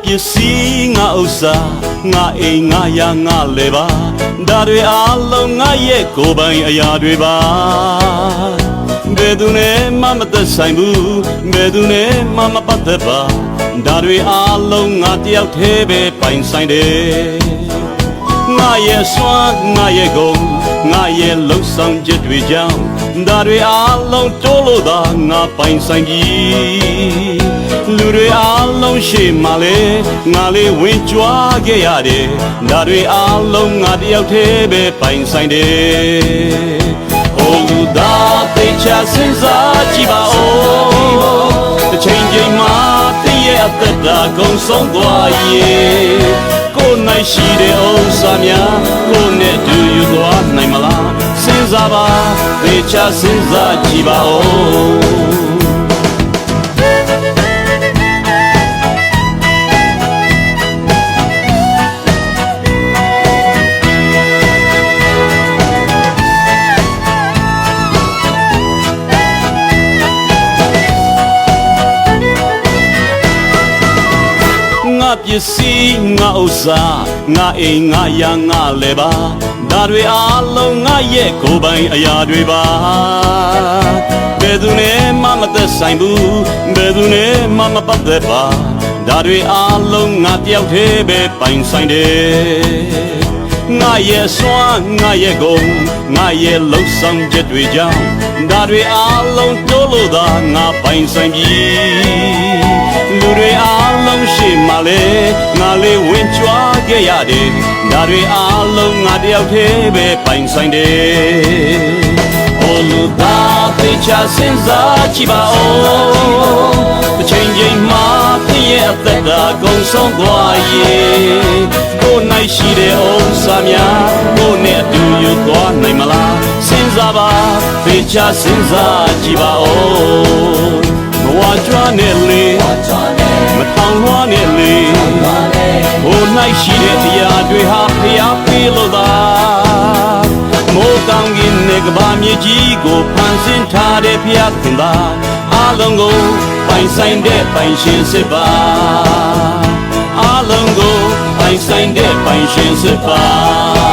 pisi nga usa nga e nga ya nga le ba da dwe along nga ye ko bai aya dwe ba be tu ne ma ma tat sain bu be tu ne ma ma pat tat ba da dwe along nga tiauk the be pain sain de nga ye swa nga ye gong nga ye long song jit dwe jaung da dwe along to lo da nga pain sain jiလူတွေအားလုံးရှိမှလေငါလေးဝင်ကြွားခဲ့ရတယ်ဒါတွေအားလုံးငါတယောက်တည်းပဲပိုင်ဆိုင်တယ်ဟိုလူသားသိချာစဉ်းစားကြည့်ပါဦးတစ်ချိန်ချိန်မှာတည့်ရဲ့အသက်တာကုန်ဆုံးသွားရဲ့ကိုယ်နိုင်ရှိတဲ့ဥစ္စာများကိုယ်နဲ့တူယူသွားနိုင်မလားစဉ်းစားပါသိချာစဉ်းစားကြည့်ပါဦးပစ္စည်းငါဥစ္စာငါအိမ်ငါရငါလဲပါဒါတွေအားလုံးငါရဲ့ကိုယ်ပိုင်အရာတွေပါဘယ်သူနဲ့မှမသက်ဆိုင်ဘူးဘယ်သူနဲ့မှမပတ်သက်ပါဒါတွေအားလုံးငါတယောက်တည်းပဲပိုင်ဆိုင်တယ်ငါရဲ့စွမ်းငါရဲ့ကုန်ငါရဲ့လှုပ်ဆောင်ချက်တွေကြောင့်ဒါတွေအားလုံးတိုးလို့သာငါပိုင်ဆိုင်ပြီလူတွေအားလုံးရှိမှလေငါလေးဝင်ကြွားခဲ့ရတယ်ဒါတွေအားလုံးငါတယောက်တည်းပဲပိုင်ဆိုင်တယ်ဟိုလူသားသိချာစဉ်းစားကြည့်ပါဦးတစ်ချိန်ချိန်မှာပြည့်ရဲ့အသက်တာကုန်ဆုံးသွားရဲ့ကိုယ်နိုင်ရှိတဲ့ဥစ္စာများကိုယ်နဲ့အတူယူသွားနိုင်မလားစဉ်းစားပါသိချာစဉ်းစားကြည့်ပါဦးမဝါကြွားနဲ့လေမထောင်လွှားနဲ့လေဟို၌ရှိတဲ့တရားတွေဟာဖျားပေးလို့သာမိုးကောင်းကင်နဲ့ကဘာမြေကြီးကိုဖန်ဆင်းထားတဲ့ဖျားခင်သာအလုံးကိုပိုင်ဆိုင်တဲ့ပိုင်ရှင်စစ်ပါအလုံးကိုပိုင်ဆိုင်တဲ့ပိုင်ရှင်စစ်ပါ